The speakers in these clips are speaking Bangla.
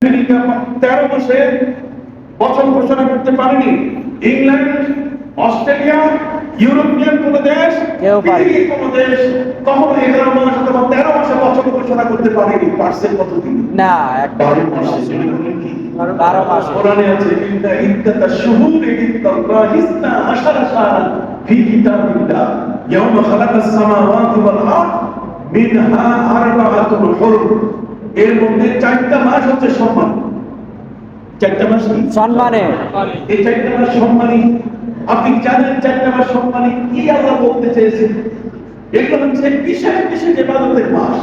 আমেরিকা 13 মাসে বছর ঘোষণা করতে পারেনি। ইংল্যান্ড, অস্ট্রেলিয়া, ইউরোপিয়ান কোন দেশ, পৃথিবীর কোন দেশ কখনো 11 মাস অথবা 13 মাসে বছর ঘোষণা করতে পারেনি। পারছেন কতদিন? না, 12 মাসে। 12 মাস। কোরআনে আছে ইন্না ইদ্দাতা শুহুরি ইনদাল্লাহি 12 শাহরান ফি কিতাবিল্লাহ ইয়াওমা খালাকাস সামাওয়াতি ওয়াল আরদ মিনহা আরবাআতুন হুরুম। এর মধ্যে 4টা মাস হচ্ছে সম্মান। 4টা মাস কি সম্মানে? এই 4টা মাস সম্মানী। আপনি জানেন 4টা মাস সম্মানী কি আল্লাহ বলতে চেয়েছেন? এগুলো হচ্ছে বিশেষ বিশেষ ইবাদতের মাস।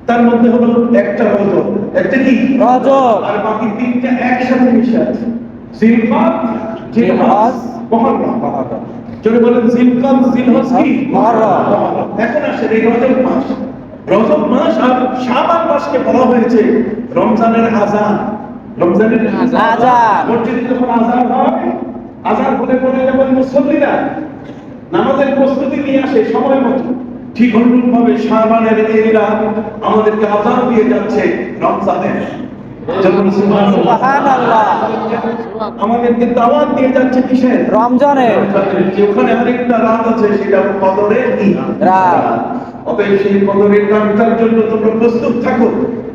তার মধ্যে হলো একটা রজব, একটা কি রজব, আর বাকি 3টা একসাথে মিশে আছে। জিলহজ, জিলহজ, মুহররম। যদি বলেন জিলহজ, জিলহজ কি মুহররম। এখন আসে এই রজব মাস। রজব মাস আর শাবান মাসকে বলা হয়েছে রমজানের আযান। রমজানের আযান। মসজিদে যখন আযান হয়, আযান বলে পড়ে যখন মুসল্লিরা নামাজের প্রস্তুতি নিয়ে আসে সময় মতো, ঠিক অনুরূপভাবে শাবানের এই রাত আমাদেরকে আযান দিয়ে যাচ্ছে রমজানের। সুবহানাল্লাহ। আমাদেরকে দাওয়াত দিয়ে যাচ্ছে কিসের? রমজানের। যে ওখানে আরেকটা রাত আছে, সেটা কদরের রাত। অতএব সেই কদরের রাতটার জন্য তোমরা প্রস্তুত থাকো।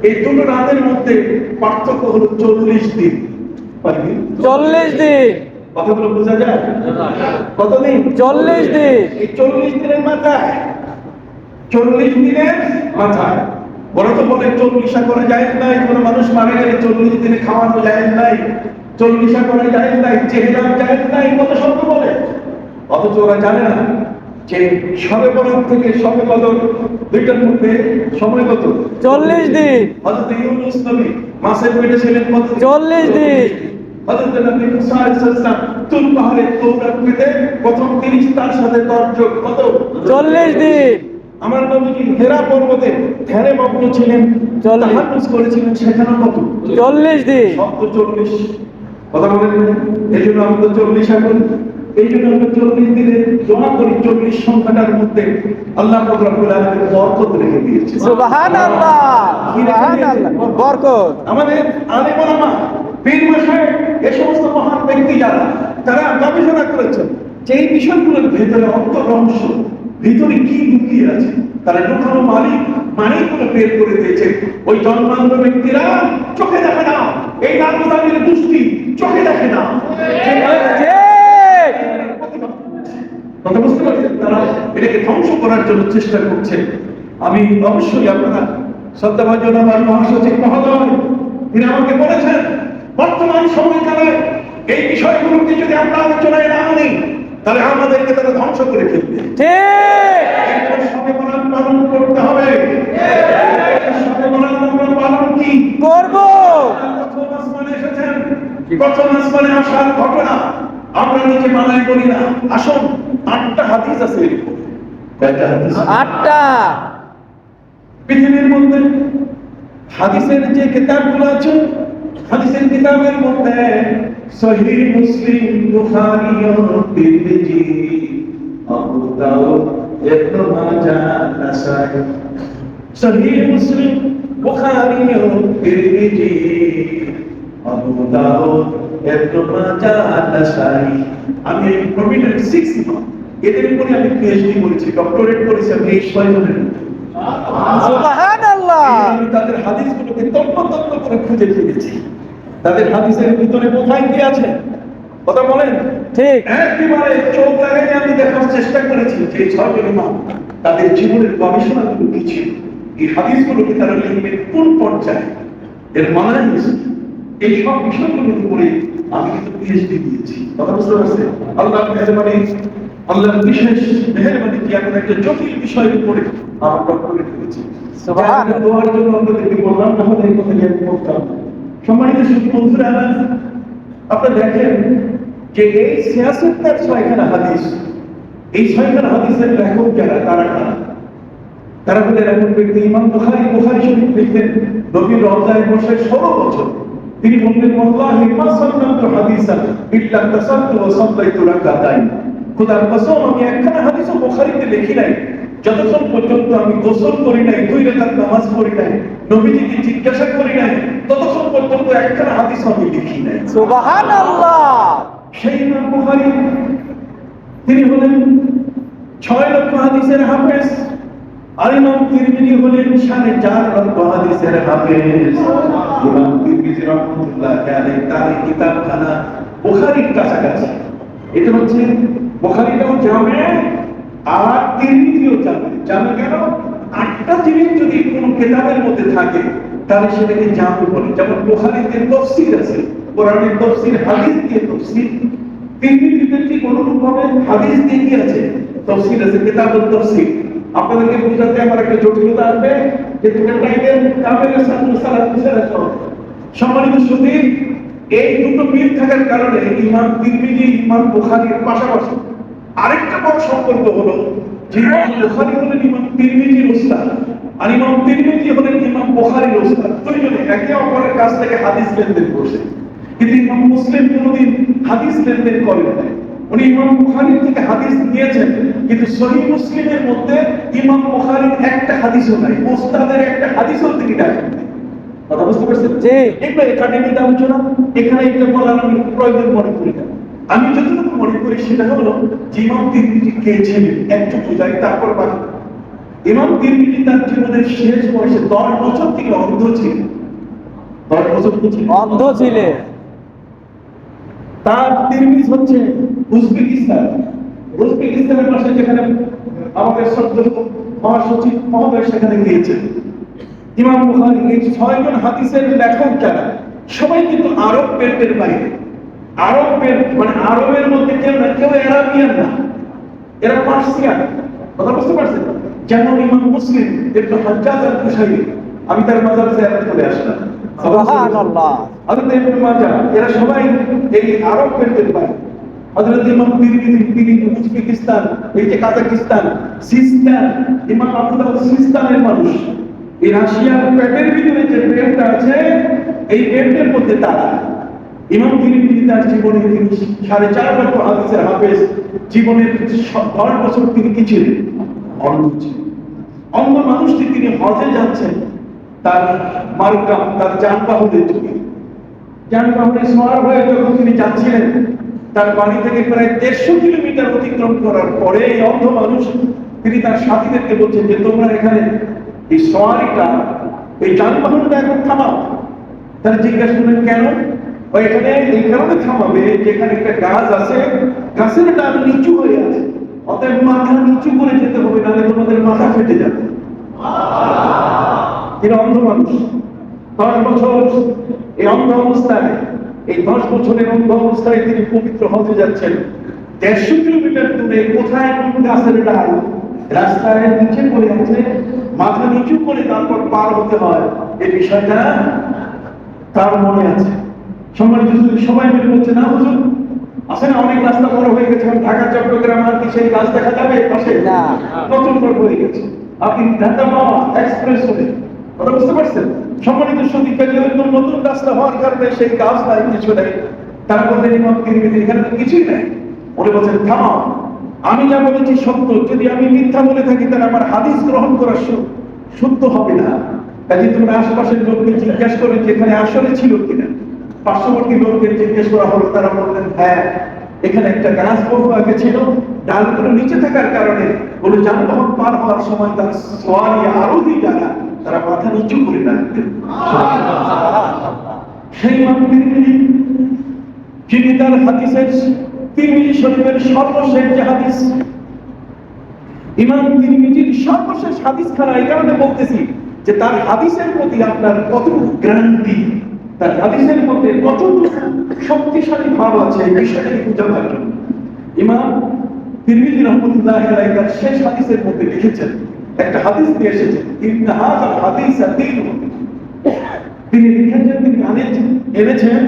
এই দুটো রাতের মধ্যে পার্থক্য হলো 40 দিন। 40 দিন। কথাগুলো বোঝা যায়? কতদিন? 40 দিন। এই 40 দিনের মাথায়, 40 দিনের মাথায় বড় তো বলে 40 করে যায় নাই, কোন মানুষ মারা গেলে 40 দিনে খাওয়ানো যায় নাই, 40 করে যায় নাই, চেহারা যায় নাই, কত শব্দ বলে। অথচ ওরা জানে না যে শবে বরাত থেকে শবে কদর দুইটার মধ্যে সময় কত? 40 দিন। হযরত ইউনূস নবী মাছের পেটে ছিলেন কত? 40 দিন। হযরত নবী মুসা আলাইহিস সালাম তুর পাহাড়ে তওরাত পেতে প্রথম 30 তার সাথে তর্জক কত? 40 দিন। আমার নবীজি হেরা পর্বতে ধ্যানে মগ্ন ছিলেন, তাহাজ্জুদ করেছিলেন, সেখানে কত? 40 দিন। শব্দ 40। কথা বলেন, এইজন্য আমরা 40 এখন, এইজন্য আমরা 40 দিনে দোয়া করি। 40 সংখ্যাটার মধ্যে আল্লাহ পাক রব্বুল আলামিন বরকত রেখে দিয়েছে। সুবহানাল্লাহ, সুবহানাল্লাহ, বরকত। আমাদের আলেম ওলামা, পীর মাশায়েখ, এই সমস্ত মহান ব্যক্তি যারা, তারা গবেষণা করেছেন যে এই বিষয়গুলোর ভেতরে অন্তর রহস্য, ভিতরে কি লুকিয়ে আছে, তারা লুকানো মালিকগুলো বের করে দিয়েছে। ওই জন্মান্ধ ব্যক্তিরা চোখে দেখে না, এই নারদামির দুষ্টি চোখে দেখে না। কথা বুঝতে পারছেন? তারা এটাকে ধ্বংস করার জন্য চেষ্টা করছে। আমি অবশ্যই আপনারা শ্রদ্ধাভাজন আমার মহাসচিব মহোদয়, তিনি আমাকে বলেছেন বর্তমান সময়কালে এই বিষয়গুলোকে যদি আমরা আলোচনায় না আনি, তাহলে আমাদেরকে তারা ধ্বংস করে ফেলবে। ঠিক। শবে বরাত পালন করতে হবে। শবে বরাত আমরা পালন কি করব? প্রথম আসমানে এসেছেন, প্রথম আসমানে আসার ঘটনা আমরা নিজে মানাই করি না। আসুন, 8টা হাদিস আছে এর উপর। কয়টা হাদিস? 8টা। পৃথিবীর মধ্যে হাদিসের যে কিতাবগুলো আছে, হাদিসের কিতাবের মধ্যে সহিহ মুসলিম, বুখারী, তিরমিজি, আবু দাউদ, ইবনে মাজাহ, নাসাই। সহিহ মুসলিম, বুখারী, তিরমিজি, আবু দাউদ, ইবনে মাজাহ, নাসাই। আমি প্রমিনেন্ট 6 ইমাম, এদের উপরে আমি পিএইচডি করেছি, ডক্টরেট করেছি আমি এই 6 জনের। সুবহানাল্লাহ। আমি তাদের হাদিসগুলোকে তন্ন করে খুঁজে ফিরেছি। তাদের হাদিসের ভিতরে কোথায় কি আছে কথা বলেন? ঠিক। একেবারে চোখ লাগাই আমি দেখার চেষ্টা করেছি যে 6 জন ইমাম তাদের জীবনের গবেষণাগুলো কি ছিল, এই হাদিসগুলোকে তারা লিখবেন কোন পর্যায়ে, এর মানে এই সব বিষয়গুলোর উপরে আমি কিন্তু পিএইচডি দিয়েছি। কথা বুঝতে পারছেন? আল্লাহর মেহেরবানি, আল্লাহর বিশেষ মেহেরবানি কি এমন একটা জটিল বিষয়ের উপরে আমার ডক্টরেট করেছি। সুবহানাল্লাহ। দোয়ার জন্য আপনাদেরকে বললাম, না হলে এই কথা আমি বলতাম। সম্মানিত সুধী বন্ধুরা, আপনারা দেখেন যে এই 76টার 6খানা হাদিস, এই 6খানা হাদিসের লেখক যারা, তারা হলেন এমন ব্যক্তি ইমাম বুখারী শরীফ লিখতেন নবীর রওজায় বসে 16 বছর। তিনি বললেন ওয়াল্লাহি মা সাল্লাতু হাদিসান ইল্লা তাসাল্তু ওয়া সাল্লাইতু রাকাতাইন। খোদার কসম, আমি একখানা হাদিসও বুখারীতে লিখি নাই, যতক্ষণ পর্যন্ত আমি গোসল করি নাই, 2 রাকাত নামাজ পড়ি নাই, নবীজিকে জিজ্ঞাসা করি নাই, ততক্ষণ পর্যন্ত একটা হাদিস আমি লিখি নাই। সুবহানাল্লাহ। সেই ইমাম বুখারী তিনি হলেন 6 লক্ষ হাদিসের হাফেজ, আর ইমাম তিরমিজি হলেন 4.5 লক্ষ হাদিসের হাফেজ। ইমাম তিরমিজি রাহমাতুল্লাহ আলাইহি তার কিতাবখানা বুখারীর কাছাকাছি। এটা হচ্ছে বুখারীটাও জামে আর তিরমিজিও জামে। জামে কেন? 8টা জিনিস যদি কোনো কিতাবের মধ্যে থাকে তাহলে সেটাকে জামে বলে। যেমন বুখারীতে তাফসীর আছে, কোরআনের তাফসীর, হাদিস দিয়ে তাফসীর। তিরমিজিতে কি অনুরূপভাবে হাদিস দিয়ে কি আছে? তাফসীর আছে, কিতাবুত তাফসীর। আপনাদেরকে বোঝাতে আমার একটা জটিলতা আসবে যে তোমরা টাইমের কামের ছাত্র সালাত বিছানা চলো। সম্মানিত সুধী, এই দুটো মিল থাকার কারণে ইমাম তিরমিজি ইমাম বুখারীর পাশাপাশি আরেকটা বড় সম্পর্ক হলো যে ইমাম বুখারী হলেন ইমাম তিরমিজির উস্তাদ, আর ইমাম তিরমিজি হলেন ইমাম বুখারীর উস্তাদ। দুইজনে একে অপরের কাছ থেকে হাদিস লেনদেন করছে। কিন্তু ইমাম মুসলিম কোনোদিন হাদিস লেনদেন করেন নাই। উনি ইমাম বুখারীর থেকে হাদিস নিয়েছেন, কিন্তু সহিহ মুসলিমের মধ্যে ইমাম বুখারীর একটা হাদিসও নাই, উস্তাদের একটা হাদিসও তিনি রাখেন নাই। কথা বুঝতে পারছেন? জি। এগুলো একাডেমিতে আলোচনা, এখানে এটা বলার আমি প্রয়োজন মনে করি না। আমি যতটুকু মনে করি সেটা হলো যে ইমাম তিরমিজি কে ছিলেন একটু বোঝাই, তারপর বাকি। ইমাম তিরমিজি তার জীবনের শেষ বয়সে 10 বছর তিনি অন্ধ ছিলেন। 10 বছর কি ছিলেন? অন্ধ ছিলেন। তার তিরমিজ হচ্ছে উজবেকিস্তান। উজবেকিস্তানের পাশে যেখানে আমাদের শ্রদ্ধেয় মহাসচিব মহোদয় সেখানে গিয়েছেন। ইমাম বুখারী এই 6 জন হাদিসের লেখক যারা সবাই কিন্তু আরব বেল্টের বাইরে। আরব বেল্ট মানে আরবের মধ্যে কেউ না, কেউ আরাবিয়ান না, এরা পার্সিয়ান। কথা বুঝতে পারছেন? যেমন ইমাম মুসলিম ইবনে হাজ্জাজ আল-কুশাইরি, আমি তার মাজার জিয়ারত করে আসলাম। সুবহানাল্লাহ। হযরত ইবনে মাজাহ, এরা সবাই এই আরব বেল্টের বাইরে। হযরত ইমাম তিরমিজি তিনি উজবেকিস্তান, এই যে কাজাকিস্তান, সিস্তান, ইমাম আবু দাউদ সিস্তানের মানুষ। এই রাশিয়ার পেটের ভিতরে যে বেল্টটা আছে এই বেল্টের মধ্যে তারা। ইমাম তিরমিজি তার জীবনে তিনি 4.5 লক্ষ হাদিসের হাফেজ। জীবনের 10 বছর তিনি কি ছিলেন? অন্ধ ছিলেন। অন্ধ মানুষটি তিনি হজে যাচ্ছেন, তার মার্কাম তার যানবাহনের জন্য যানবাহনে সওয়ার হয়ে যখন তিনি যাচ্ছিলেন, তার বাড়ি থেকে প্রায় 150 কিলোমিটার অতিক্রম করার পরে এই অন্ধ মানুষ তিনি তার সাথীদেরকে বলছেন যে তোমরা এখানে এই সওয়ারিটা, এই যানবাহনটা এখন থামাও। তারা জিজ্ঞাসা করলেন কেন? ও এখানে এই কারণে থামাবে যেখানে একটা গাছ আছে, গাছের ডাল নিচু হয়ে আছে, অতএব মাথা নিচু করে যেতে হবে, নাহলে তোমাদের মাথা ফেটে যাবে। তিনি অন্ধ মানুষ, 10 বছর এই অন্ধ অবস্থায়, এই 10 বছরের অন্ধ অবস্থায় তিনি পবিত্র হজে যাচ্ছেন। 150 কিলোমিটার দূরে কোথায় কোন গাছের ডাল রাস্তায় নিচে পড়ে আছে, মাথা নিচু করে তারপর পার হতে হয়, এই বিষয়টা তার মনে আছে। সম্মানিত সবাই মিলে বলছে না হুজুর, আছে না অনেক রাস্তা বড় হয়ে গেছে, ঢাকা চট্টগ্রাম আর কি সেই গাছ দেখা যাবে পাশে? না, নতুন রোড হয়ে গেছে। আপনি ঢাকা পাওয়া এক্সপ্রেস হয়ে, কথা বুঝতে পারছেন? সম্মানিত সদীকারী একদম নতুন রাস্তা হওয়ার কারণে সেই গাছ নাই, কিছু নেই। তারপর ইমাম তিরমিজি এখানে তো কিছুই নাই। উনি বলছেন থামাও, আমি যা বলেছি সত্য, যদি আমি মিথ্যা বলে থাকি তাহলে আমার হাদিস গ্রহণ করা শুদ্ধ হবে না। কাজে তোমরা আশেপাশের লোককে জিজ্ঞাসা করে যেখানে আসলে ছিল কিনা। পার্শ্ববর্তী লোককে জিজ্ঞেস করা হলো, তারা বললেন হ্যাঁ, এখানে একটা গাছ বহু আগে ছিল, ডালগুলো নিচে থাকার কারণে বলে যানবাহন পার হওয়ার সময় তার সোয়ারি আরোহী যারা তারা মাথা নিচু করে রাখতেন। সেই ইমাম তিরমিজি যিনি তার হাদিসের তিরমিজি শরীফের সর্বশেষ যে হাদিস, ইমাম তিরমিজির সর্বশেষ হাদিস খানা এই কারণে বলতেছি যে তার হাদিসের প্রতি আপনার কতটুকু গ্যারান্টি, তার হাদিসের মধ্যে কতটুকু শক্তিশালী ভাব আছে এই বিষয়টাকে বোঝাবার জন্য ইমাম তিরমিজি রাহমাতুল্লাহ আলাইহি তার শেষ হাদিসের মধ্যে লিখেছেন, একটা হাদিস দিয়ে এসেছেন, ইন্না হাযাল হাদিসা দীন। তিনি লিখেছেন, তিনি এনেছেন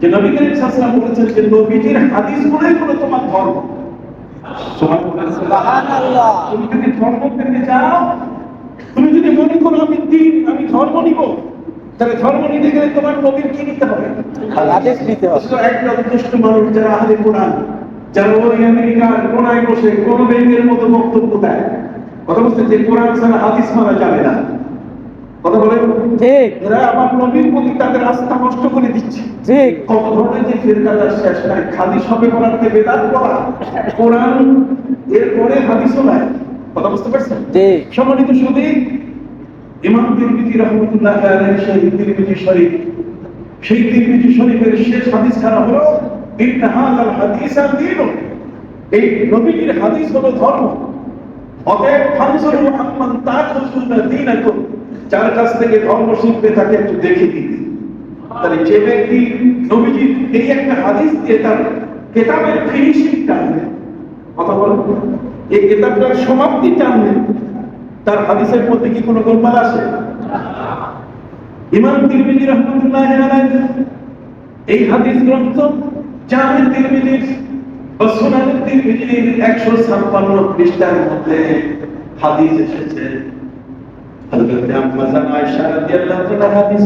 যে নবী করিম সাল্লাল্লাহু আলাইহি ওয়াসাল্লাম বলেছেন যে নবীজির হাদিসগুলোই হলো তোমার ধর্ম। সুবহানাল্লাহ। তুমি যদি ধর্ম পেতে চাও, তুমি যদি মনে করো আমি দিন, আমি ধর্ম নিব, তাহলে ধর্ম নিতে গেলে তোমার নবীর কি নিতে হবে? হাদিস নিতে হবে। একটা দুষ্ট মানুষ যারা আহলে কোরআন, যারা ওই আমেরিকার কোনায় বসে কোন ব্যাংকের মতো বক্তব্য দেয়, কথা বলছে যে কোরআন ছাড়া হাদিস মানা যাবে না। কথা বলেন ঠিক এরা আমার নবীর প্রতি তাদের আস্থা নষ্ট করে দিচ্ছে। ঠিক কত ধরনের যে ফিরকাদার শেষ নাই, খালি সবে কোরআনকে বেদাত করা, কোরআন এরপরে হাদিসও নাই। কথা বুঝতে পারছেন? ঠিক সম্মানিত সুধী, ইমাম তিরমিজি রাহমাতুল্লাহ আলাইহি সেই তিরমিজি শরীফ, সেই তিরমিজি শরীফের শেষ হাদিস খানা হলো ইন্না হাযাল হাদিসা দীন, এই নবীর হাদিস হলো ধর্ম। অতএব ফানজুরু আম্মান তাখুযুনা দীনাকুম, যার কাছ থেকে ধর্ম শিখতে থাকে একটু দেখে দিন। তাহলে যে ব্যক্তি নবীজির এই একটা হাদিস দিয়ে তার কিতাবের ফিনিশিং টানবে, কথা বলেন এই কিতাবটার সমাপ্তি টানবে, তার হাদিসের মধ্যে কি কোনো গোলমাল আছে? ইমাম তিরমিজি রাহমাতুল্লাহ আলাইহি এই হাদিস গ্রন্থ জামি তিরমিজির বা সুনান তিরমিজির 156 পৃষ্ঠার মধ্যে হাদিস এসেছে। হযরত আম্মা আয়েশা রাদিয়াল্লাহু তাআলা হাদিস,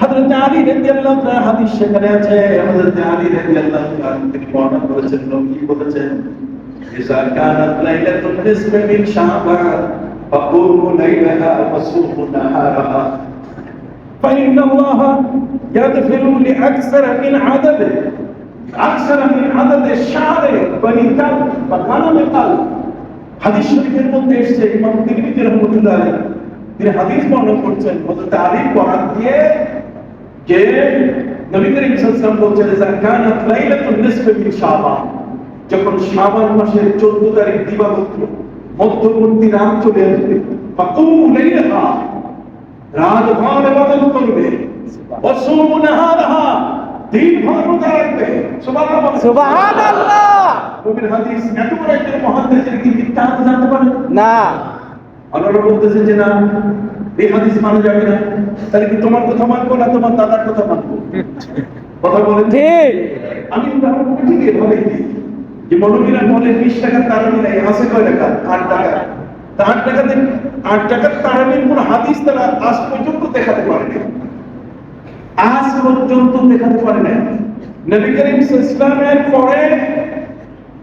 হযরত আলী রাদিয়াল্লাহু তাআলা হাদিস সেখানে আছে। হযরত আলী রাদিয়াল্লাহু তাআলা তিনি বর্ণনা করেছেন, নবী বলেছেন ইযা কানাত লাইলাতুন নিসফি মিন শাবান ফাকুমু লাইলাহা ওয়াসুমু নাহারাহা فإن الله يغفر لأكثر من عدده أكثر من عدد الشعر بني كلب وغنم كلب। হাদিস শরীফের মধ্যে এসেছে, ইমাম তিরমিজি রাহমাতুল্লাহ আলাইহি তিনি হাদিস বর্ণনা করছেন হযরত আলী বরাত দিয়ে যে নবী করিম সাল্লাল্লাহু আলাইহি ওয়াসাল্লাম বলছেন ইযা কানাত লাইলাতুন নিসফি মিন শাবান, যখন শাবান মাসের 14 তারিখ দিবাগত মধ্যবর্তী রাত চলে আসবে, ফাকুমু লাইলাহা রাত ভর ইবাদত করবে, ওয়াসুমু নাহারাহা দিন ভর রোজা রাখবে। সুবহানাল্লাহ সুবহানাল্লাহ। নবীর হাদিস এত বড় একজন মুহাদ্দিসের কি মিথ্যা হাদিস জানতে পারেন না, আল্লাহ বলতেছেন যে না এই হাদিস মানা যাবে না, তাহলে কি তোমার কথা মানবো না তোমার দাদার কথা মানবো? কথা বলেন ঠিক আমি উদাহরণ ঠিক এভাবেই দিই যে মৌলবীরা বলে 20 টাকার তারাবি নাই, আছে কয় টাকা? 8 টাকা। 8 টাকার তারাবির কোন হাদিস তারা আজ পর্যন্ত দেখাতে পারেনি, আজ পর্যন্ত দেখাতে পারে না। নবী করিম সাল্লাল্লাহু আলাইহি ওয়াসাল্লামের পরে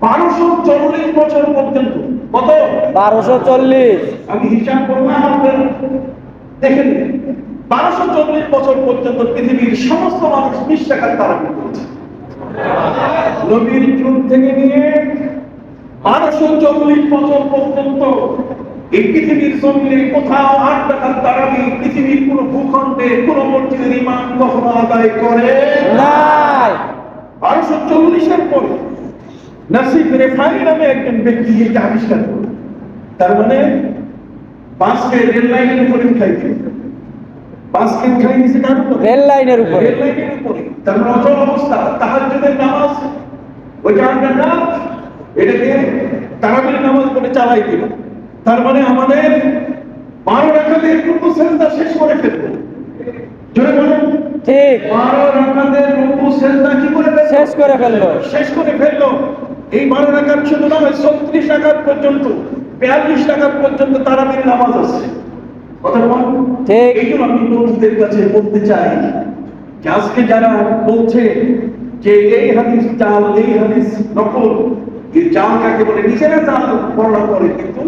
1240 বছর পর্যন্ত, কত? 1240। আমি হিসাব করলাম, আপনারা দেখেন 1240 বছর পর্যন্ত পৃথিবীর সমস্ত মানুষ 20 টাকার তারাবি করেছে। নবীর যুগ থেকে নিয়ে 1240 বছর পর্যন্ত এই পৃথিবীর জমিনে কোথাও 8 টাকার তারাবি পৃথিবীর কোন ভূখণ্ডে কোন মসজিদের ইমাম কখনো আদায় করে নাই। 1240 এর পরে নাসিব রেফাই নামে একজন ব্যক্তি এটা আবিষ্কার করল। তার মানে বাসকে রেল লাইনের উপরে উঠাই দিল, বাসকে উঠাই দিয়েছে কার উপরে? রেল লাইনের উপরে। রেল লাইনের উপরে। তার মানে অচল অবস্থা, তাহাজ্জুদের নামাজ ওইটা আমরা না এটাকে তারাবির নামাজ বলে চালাই দিল। তার মানে আমাদের 12 রাকাতের রুকু সিজদা শেষ করে ফেলবো। জোরে বলেন ঠিক 12 রাকাতের রুকু সিজদা কি করে ফেলবো? শেষ করে ফেললো। শেষ করে ফেললো। এই 12 রাকাত শুধু নয়, 36 রাকাত পর্যন্ত 42 রাকাত পর্যন্ত তারাবির নামাজ আছে। কথা বল ঠিক। এই জন্য আমি বন্ধুদের কাছে বলতে চাই যে আজকে যারা বলছে যে এই হাদিস জাল, এই হাদিস নকল, এই জাল কাকে বলে? নিজেরা জাল বর্ণনা করে, কিন্তু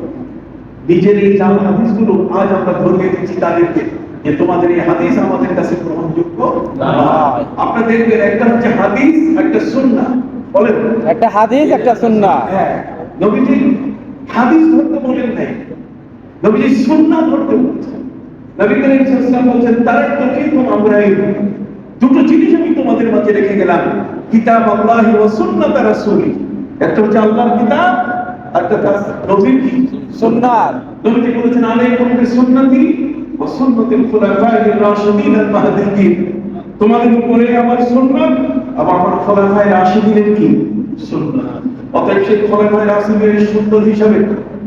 নিজের এই জাল হাদিসগুলো আজ আমরা ধরিয়ে দিচ্ছি তাদেরকে যে তোমাদের এই হাদিস আমাদের কাছে গ্রহণযোগ্য নয়। আপনারা দেখবেন একটা হচ্ছে হাদিস, একটা সুন্নাহ। বলেন একটা হাদিস একটা সুন্নাহ। হ্যাঁ, নবীজি হাদিস ধরতে বলেন নাই, নবীজি সুন্নাহ ধরতে বলেছেন। নবী করিম সাল্লাল্লাহু আলাইহি ওয়াসাল্লাম বলেছেন তারাকতু ফীকুম আমরাইন, দুটো জিনিস আমি তোমাদের মাঝে রেখে গেলাম, কিতাব আল্লাহি ওয়া সুন্নাত রাসূলি। একটা হচ্ছে আল্লাহর কিতাব, একটা তার নবীর সুন্নাহ। নবীজি বলেছেন আলাইকুম বিসুন্নতি ওয়া সুন্নাতিল খুলাফায়ে রাশিদিন আল মাহদিয়িন, তোমাদের উপরে আমার সুন্নাত এবং আমার খোলাফায়ে রাশিদিনের কি সুন্নাহ। অতএব সেই খোলাফায়ে রাশিদিনের সুন্নাত হিসাবে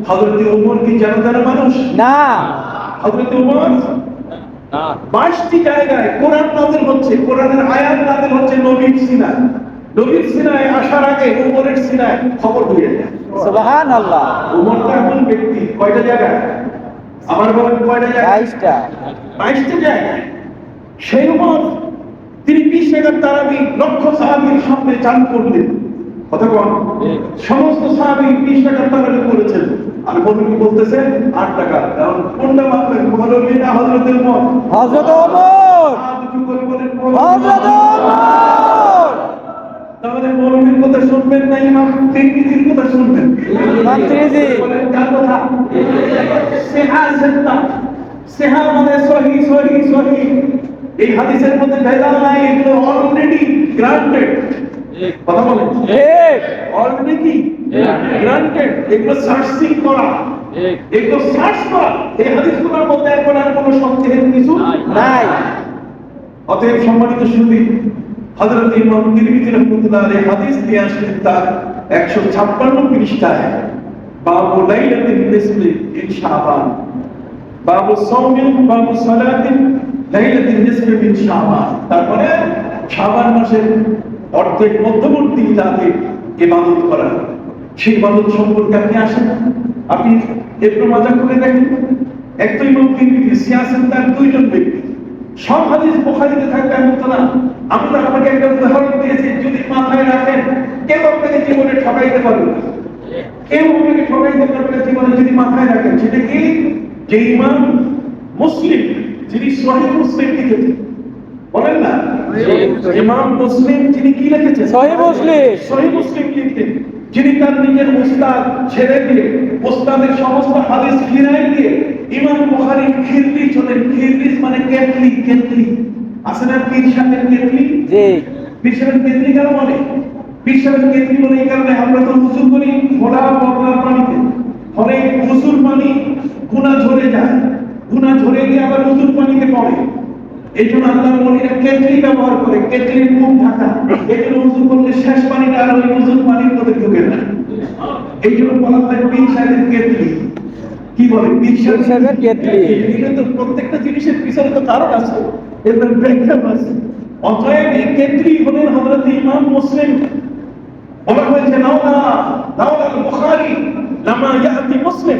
হযরত ওমর কি জানা মানুষ না। হযরত ওমর না। 22টি জায়গায় কোরআন নাযিল হচ্ছে, কোরআনের আয়াত নাযিল হচ্ছে নবীর সিনায়। নবীর সিনায় আসার আগে ওমরের সিনায় খবর হয়ে যায়। সুবহানাল্লাহ। ওমর এমন ব্যক্তি, কয়টা জায়গায়? আমার বলেন কয়টা জায়গায়? 22টা। 22টা জায়গায়। সেই ওমর তিনি 20 টাকার তারাবি লক্ষ সাহাবীর সামনে চালু করলেন। কথা বল, সমস্ত সাহাবী 20 টাকার তারাবি করেছেন। আর মৌলবী বলতেছে 8 টাকা। কারণ কোনটা মানবেন, মৌলবী না হযরত ওমর? হযরত ওমর। কিছু করে বলেন হযরত ওমর। তাহলে মৌলবীর কথা শুনবেন না ইমাম তিরমিজির কথা শুনবেন? ইমাম তিরমিজি। বলেন কার কথা? সিহা সিত্তা। সিহা মানে সহিহ সহিহ সহিহ। এই হাদিসের মধ্যে ভেজাল নাই, এগুলো অলরেডি গ্রান্টেড। কথা বলেন ঠিক। Already granted. এগুলো সার্চিং করা, এগুলো সার্চ করা। এই হাদিসগুলোর মধ্যে এখন আর কোনো সন্দেহের কিছু নাই। অতএব সম্মানিত সুধী, হযরত ইমাম তিরমিজি রাহমাতুল্লাহ আলাইহি হাদিস নিয়ে আসলেন তার 156 পৃষ্ঠায়। বাবু লাইলাতুন নিসফি মিন শাবান, বাবু সাওমিন, বাবু সালাতিন লাইলাতুন নিসফি মিন শাবান। তারপরে শাবান মাসের অর্ধেক মধ্যবর্তী রাতে ইবাদত করা। সেই ইবাদত সম্পর্কে আপনি আসেন, আপনি একটু মজা করে দেখেন। এক তো ইমাম তিরমিজি সিয়াসেন তার দুইজন ব্যক্তি, সব হাদিস বুখারীতে থাকবে এমন তো না। আমরা আপনাকে একটা উদাহরণ দিয়েছি, যদি মাথায় রাখেন কেউ আপনাকে জীবনে ঠকাইতে পারবে না, কেউ আপনাকে ঠকাইতে পারবে না জীবনে যদি মাথায় রাখেন। সেটা কি? যে ইমাম মুসলিম, যিনি সহিহ মুসলিম লিখেছেন, বলেন না ইমাম মুসলিম যিনি কি লিখেছেন? সহিহ মুসলিম। সহিহ মুসলিম লিখতেন, যিনি তার নিজের উস্তাদ ছেড়ে দিয়ে, উস্তাদের সমস্ত হাদিস ফিরাই দিয়ে ইমাম বুখারীর খিরলিজ হলেন। খিরলিজ মানে কেটলি। কেটলি আছে না পীর সাহেবের কেটলি? জি। পীর সাহেবের কেটলি কেন বলে? পীর সাহেবের কেটলি বলে এই কারণে, আমরা তো ওযু করি ঘোলা বদলার পানিতে, ফলে ওযুর পানি গুনাহ ঝরে যায়, গুনাহ ঝরে গিয়ে আবার ওযুর পানিতে পড়ে। এই জন্য আল্লাহর ওলিরা কেটলি ব্যবহার করে, কেটলির মুখ ঢাকা। এই জন্য ওযু করলে শেষ পানিটা আর ওই ওযুর পানির মধ্যে ঢুকে না। এই জন্য বলা হয় পীর সাহেবের কেটলি। কি বলে? পীর সাহেবের কেটলি। কিন্তু প্রত্যেকটা জিনিসের পিছনে তো কারণ আছে, এর ব্যাখ্যা আছে। অতএব এই কেটলি হলেন হযরত ইমাম মুসলিম। বলা হয়েছে লাউলা বুখারী লামা ইয়াতি মুসলিম।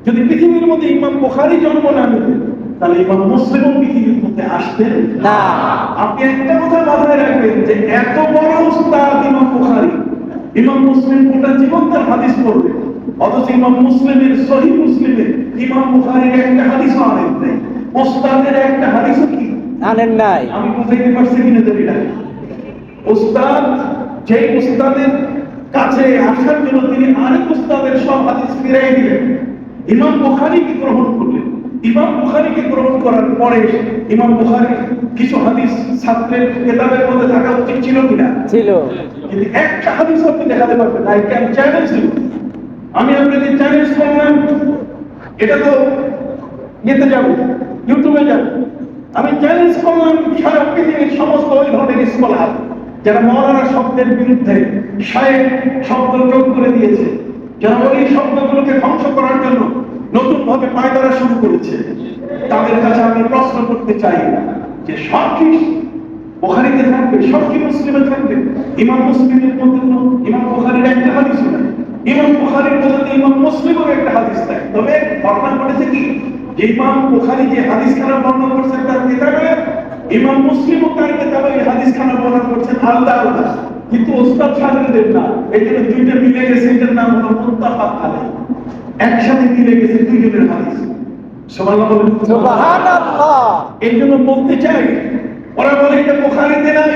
যদি পৃথিবীর মধ্যে ইমাম বুখারী জন্ম না নিতেন, তাহলে ইমাম মুসলিমও পৃথিবীর মধ্যে আসতেন না। আপনি একটা কথা মাথায় রাখবেন যে এত বড় উস্তাদ ইমাম বুখারী, ইমাম মুসলিম গোটা জীবন তার হাদিস পড়বে, অথচ ইমাম মুসলিমের সহিহ মুসলিমে ইমাম বুখারীর একটা হাদিসও আনেন নাই। উস্তাদের একটা হাদিসও কি আনেন নাই। আমি বুঝাইতে পারছি কিনা জানি না। উস্তাদ যেই উস্তাদের কাছে আসার জন্য তিনি আরেক উস্তাদের সব হাদিস ফিরাই দিলেন, ইমাম বুখারীকে গ্রহণ করলেন। ইমাম বুখারীকে গ্রহণ করার পরে ইমাম বুখারীর কিছু হাদিস ছাত্রের কিতাবের মধ্যে থাকা উচিত ছিল কিনা? ছিল। কিন্তু একটা হাদিস আপনি দেখাতে পারবেন না। এটা আমি চ্যালেঞ্জ দিই, আমি আপনাকে চ্যালেঞ্জ করলাম। এটা তো ইয়েতে যাবে, ইউটিউবে যাবে। আমি চ্যালেঞ্জ করলাম সারা পৃথিবীর সমস্ত ওই ধরনের স্কলার যারা মাওলানা শব্দের বিরুদ্ধে শায়েখ শব্দ যোগ করে দিয়েছে, যারা ওই শব্দগুলোকে ধ্বংস করার জন্য নতুন ভাবে পায়তারা শুরু করেছে, তাদের কাছে আমি প্রশ্ন করতে চাই যে সব কি বুখারীতে থাকবে, সব কি মুসলিমে থাকবে? ইমাম মুসলিমের মধ্যে তো ইমাম বুখারীর একটা হাদিস নাই, ইমাম বুখারীর মধ্যে ইমাম মুসলিমের একটা হাদিস নাই। তবে ঘটনা ঘটেছে কি, যে ইমাম বুখারী যে হাদিস খানা বর্ণনা করছেন তার কিতাবে, ইমাম মুসলিমও তার কিতাবে এই হাদিস খানা বর্ণনা করছেন আলাদা আলাদা, কিন্তু ওস্তাদ শাগিরদের না। এই জন্য দুইটা মিলে গেছে, এটার নাম হলো মুত্তাফাক আলাইহি। একসাথে মিলে গেছে দুইজনের হাদিস। সুবহানাল্লাহ বলেন। সুবহানাল্লাহ। এই জন্য বলতে চাই, ওরা বলে এটা বুখারীতে নাই,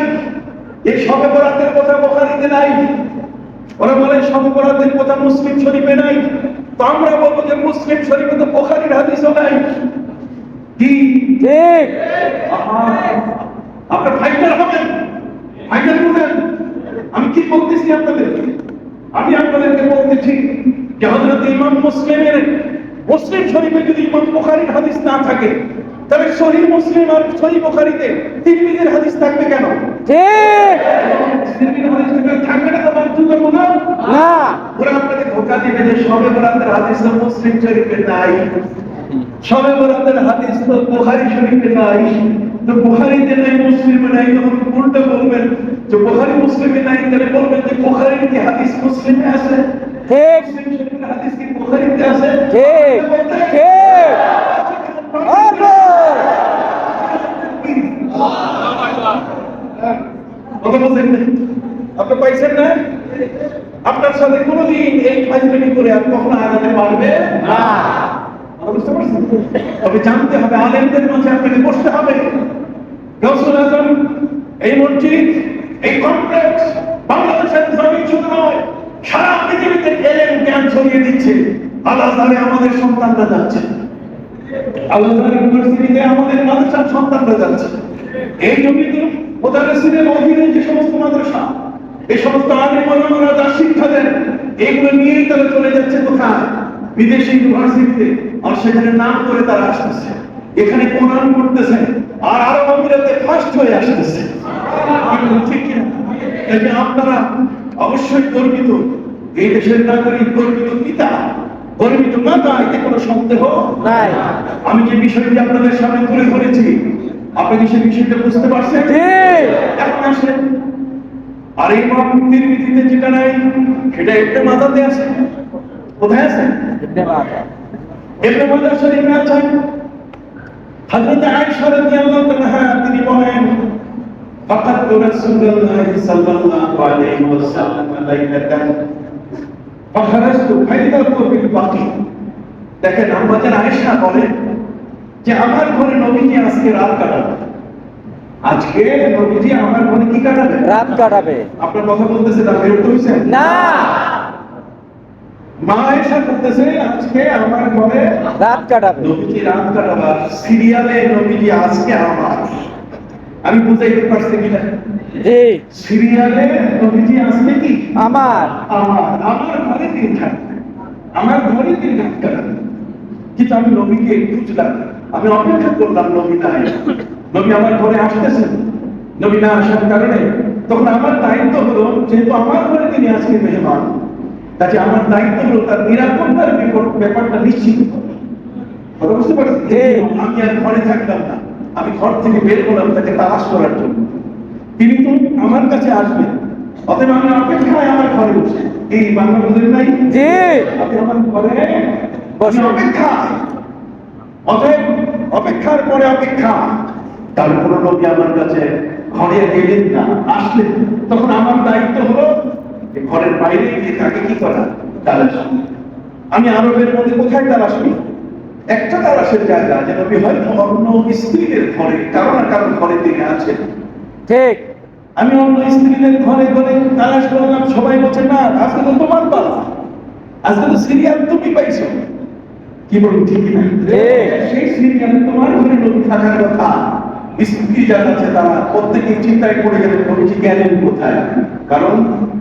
এই শবে বরাতের কথা বুখারীতে নাই, ওরা বলে শবে বরাতের কথা মুসলিম শরীফে নাই। তো আমরা বলবো যে মুসলিম শরীফে তো বুখারীর হাদিসও নাই। কি ঠিক? আপনার ফাইটার হবেন, ফাইটার বুঝেন আমি কি বলতেছি আপনাদেরকে? আমি আপনাদেরকে বলতেছি যে হযরত ইমাম মুসলিমের মুসলিম শরীফে যদি ইমাম বুখারীর হাদিস না থাকে, তাহলে সহিহ মুসলিম আর সহিহ বুখারীতে তিরমিজির হাদিস থাকবে কেন? ঠিক। তিরমিজির হাদিস থাকবে না তো বাধ্যতামূলক না। না। ওরা আপনাকে ধোঁকা দিবে যে শবে বরাতের হাদিস তো মুসলিম শরীফে নাই, শবে বরাতের হাদিস তো বুখারী শরীফে নাই। তো বুখারীতে নাই, মুসলিমে নাই, তখন উল্টো বলবেন যে বুখারী মুসলিমে নাই, তাহলে বলবেন যে বুখারীর কি হাদিস মুসলিমে আছে? ঠিক। মুসলিম শরীফের হাদিস কি বুখারীতে আছে? ঠিক। ঠিক। কথা বলছেন না? আপনি পাইছেন না? আপনার সাথে কোনোদিন এই ফাইজলামি করে আর কখনো আগাতে পারবে না। বুঝতে পারছেন? তবে জানতে হবে, আলেমদের মাঝে আপনাকে বসতে হবে। গৌসুল আজম, এই মসজিদ, এই কমপ্লেক্স বাংলাদেশের জমিন শুধু নয়, সারা পৃথিবীতে এলেম জ্ঞান ছড়িয়ে দিচ্ছে। আল আজহারে আমাদের সন্তানরা যাচ্ছে, আল আজহার ইউনিভার্সিটিতে আমাদের মাদ্রাসার সন্তানরা যাচ্ছে। এই জমিতে মুদাররিসিনের অধীনে যে সমস্ত মাদ্রাসা, এই সমস্ত আলেম ওলামারা যা শিক্ষা দেন, এগুলো নিয়েই তারা চলে যাচ্ছে কোথায়? বিদেশি ইউনিভার্সিটিতে। আর সেখানে নাম করে তারা আসতেছে, এখানে কোরআন পড়তেছে, আর আরব আমিরাতে ফার্স্ট হয়ে আসতেছে। ঠিক কিনা? এই যে আপনারা অবশ্যই গর্বিত, এই দেশের নাগরিক, গর্বিত পিতা, গর্বিত মাতা, এতে কোনো সন্দেহ নাই। আমি যে বিষয়টি আপনাদের সামনে তুলে ধরেছি, আপনি কি সেই বিষয়টা বুঝতে পারছেন? এখন আসেন, আর এই মুক্তির নীতিতে যেটা নাই সেটা একটা মাথাতে আছে। কোথায় আছে? ইবনে মাজাহ শরীফে আছে। হযরত আয়েশা রাদিয়াল্লাহু তাআলা তিনি বলেন, ফাকাত রাসূলুল্লাহ সাল্লাল্লাহু আলাইহি ওয়াসাল্লাম লাইলাতান ফাখারাজতু ফাইদাতু বিল বাকি। দেখেন, আমাদের আয়েশা বলেন যে আমার ঘরে নবীজি আজকে রাত কাটাবে। আজকে নবীজি আমার ঘরে কি কাটাবে? রাত কাটাবে। আপনার কথা বলতেছে না, বিরক্ত হইছেন না? মা আয়েশা বলতেছে আজকে আমার ঘরে রাত কাটাবে। নবীজি রাত কাটাবে, সিরিয়ালে নবীজি আজকে আমার। আমি বুঝাইতে পারছি কিনা? জি। সিরিয়ালে নবীজি আজকে কি আমার আমার ঘরে তিনি থাকবে, আমার ঘরে তিনি রাত কাটাবে। কিন্তু আমি নবীকে খুঁজলাম, আমি অপেক্ষা করলাম, নবী নাই। নবী আমার ঘরে আসতেছেন, নবী না আসার কারণে তখন আমার দায়িত্ব হলো, যেহেতু আমার ঘরে তিনি আজকে মেহমান, কাজে আমার দায়িত্ব হলো তার নিরাপত্তার ব্যাপারটা নিশ্চিত করা। কথা বুঝতে পারছেন? আমি আর ঘরে থাকলাম না, আমি ঘর থেকে বের হলাম তাকে তালাশ করার জন্য। তিনি তো আমার কাছে আসবেন, অতএব আমি অপেক্ষায় আমার ঘরে বসে, এই বাংলা বুঝলেন নাই? জি। আপনি আমার ঘরে বসে অপেক্ষা, অতএব অপেক্ষার পরে অপেক্ষা। তারপর নবী আমার কাছে ঘরে গেলেন না, আসলেন, তখন আমার দায়িত্ব হলো ঘরের বাইরে গিয়ে তাকে কি করা? তালাশ। আমি আরবের মধ্যে কোথায় তালাশ করি? একটা তালাশের জায়গা যে নবী হয়তো অন্য স্ত্রীদের ঘরে, কারো না কারো ঘরে তিনি আছেন। ঠিক। আমি অন্য স্ত্রীদের ঘরে ঘরে তালাশ করলাম, সবাই বলছে না আজকে তো তোমার পালা, আজকে তো সিরিয়াল তুমি পাইছো। কি বলুন, ঠিক না? সেই সিরিয়ালে তোমার ঘরে নবী থাকার কথা। স্ত্রী যারা আছে তারা প্রত্যেকেই চিন্তায় পড়ে গেলেন নবীজি গেলেন কোথায়। কারণ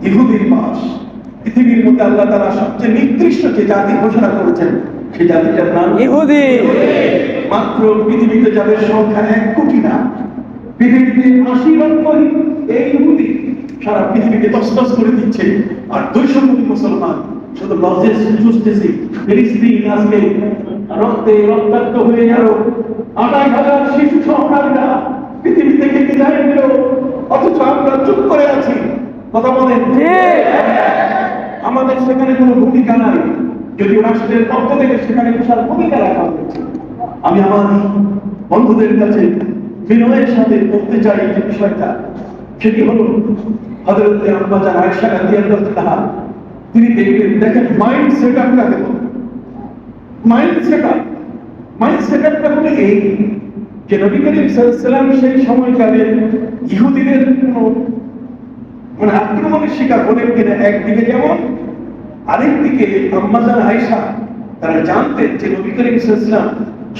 ইহুদির বাস, পৃথিবীর মধ্যে আল্লাহ তাআলা সবচেয়ে নিকৃষ্ট যে জাতি ঘোষণা করেছেন, সেই জাতিটার নাম ইহুদি। মাত্র পৃথিবীতে যাদের সংখ্যা 1 কোটি না, পৃথিবীতে 80 লক্ষ এই ইহুদি সারা পৃথিবীকে তছনছ করে দিচ্ছে। আর 200 কোটি মুসলমান শুধু লজ্জে চুষতেছে। ফিলিস্তিন আজকে রক্তে রক্তাক্ত হয়ে গেল, 28,000 শিশু সন্তানরা পৃথিবী থেকে বিদায় নিল, অথচ আমরা চুপ করে আছি। কথা বলেন, আমাদের সেখানে কোনো ভূমিকা নাই, যদিও রাষ্ট্রের পক্ষ থেকে সেখানে বিশাল ভূমিকা রাখা হয়েছে। আমি আমার বন্ধুদের কাছে বিনয়ের সাথে বলতে চাই যে বিষয়টা, সেটি হলো হযরত আম্মা জান আয়েশা রাদিয়াল্লাহু তাআলা তিনি দেখেন মাইন্ড সেটআপটা দেখুন। মাইন্ড সেটআপটা হলো এই যে নবী করিম সাল্লাল্লাহু আলাইহি ওয়াসাল্লাম সেই সময়কালে ইহুদিদের কোনো আক্রমণের শিকার হলেন কিনা একদিকে যেমন, আরেকদিকে আম্মা জান আয়েশা তারা জানতেন যে নবী করিম সাল্লাল্লাহু আলাইহি ওয়াসাল্লাম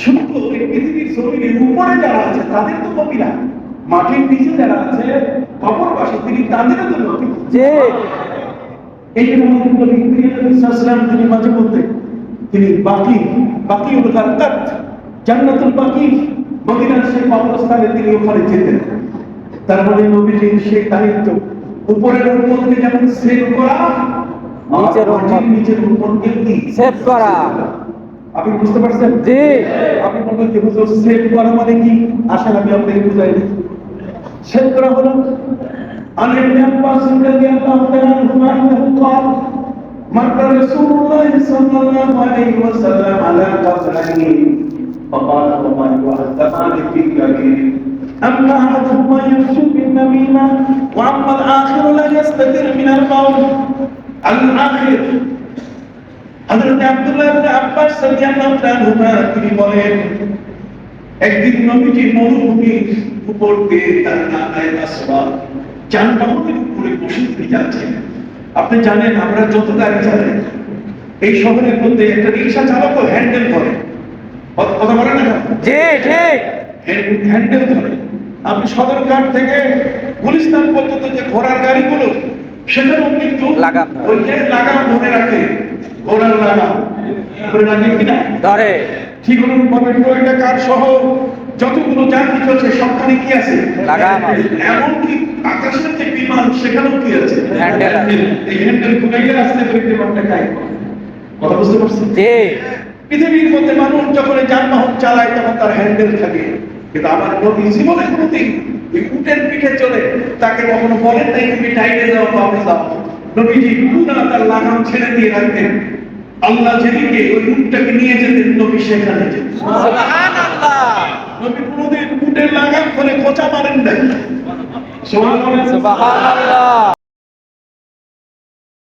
শুধু এই পৃথিবীর জমিনের উপরে যারা আছে তাদের তো নবী না, মাটির নিচে যারা আছে কবরবাসী তিনি তাদেরও তো নবী। এই জন্য আমাদের নবী করিম সাল্লাল্লাহু আলাইহি ওয়াসাল্লাম তিনি মাঝে মধ্যে তিনি বাকি উলগারকাত জান্নাতুল বাকি মদিনার সেই কবরস্থানে তিনি ওখানে যেতেন। তার মানে নবীজির সেই দায়িত্ব উপরের উম্মতকে যেমন সেভ করা, নিচের উম্মতকে কি সেভ করা। আপনি বুঝতে পারছেন? জি। আপনি বলবেন যে হুজুর সেভ করা মানে কি? আসলে আমি আপনাকে বুঝাই দিই। সেভ করা হলো আলী ইবনে আব্বাস রাদিয়াল্লাহু তাআলা আনহু قال مر رسول الله صلى الله عليه وسلم على قبرين فقال وما يعذبان في كبير أما أحدهما يمشي بالنميمة وأما الآخر لا يستتر من القول الآخر হযরত আব্দুল্লাহ ইবনে আব্বাস রাদিয়াল্লাহু তাআলা তিনি বলেন একদিন নবীজি মরুভূমির উপর দিয়ে তার নাগায় আসওয়াদ যানবাহনের উপরে বসে তিনি যাচ্ছেন। আপনি জানেন আমরা যত গাড়ি চালাই এই শহরের মধ্যে একটা রিকশা চালকও হ্যান্ডেল ধরে, কথা বলে না? জি ঠিক। হ্যান্ডেল ধরে। আপনি সদরঘাট থেকে গুলিস্তান পর্যন্ত যে ঘোড়ার গাড়িগুলো সেখানেও কিন্তু লাগাম ধরে। ওই যে লাগাম ধরে রাখে, ঘোড়ার লাগাম ধরে রাখে কিনা ধরে। ঠিক অনুরূপভাবে টয়োটা কার সহ যতগুলো যাত্রী চলছে সবখানে কি আছে? লাগাম আছে। এমনকি আকাশের যে বিমান সেখানেও কি আছে? হ্যান্ডেল আছে। এই হ্যান্ডেল ঘুরাইলে আসতে করে বিমানটা খাই। কথা বুঝতে পারছেন? জি পৃথিবীর মধ্যে মানুষ যখন এই যানবাহন চালায় তখন তার হ্যান্ডেল থাকে, কিন্তু আমার নবী জীবনে কোনোদিন ওই উটের পিঠে চলে তাকে কখনো বলেন নাই তুমি টাইটে যাও বামে যাও। নবীজি পুরা তার লাগাম ছেড়ে দিয়ে রাখতেন। আল্লাহ যেদিকে ওই উটটাকে নিয়ে যেতেন নবী সেখানে যেতেন। সুবহানাল্লাহ। নবী কোনোদিন উটের লাগাম ধরে খোঁচা মারেন নাই। সুবহানাল্লাহ। সুবহানাল্লাহ।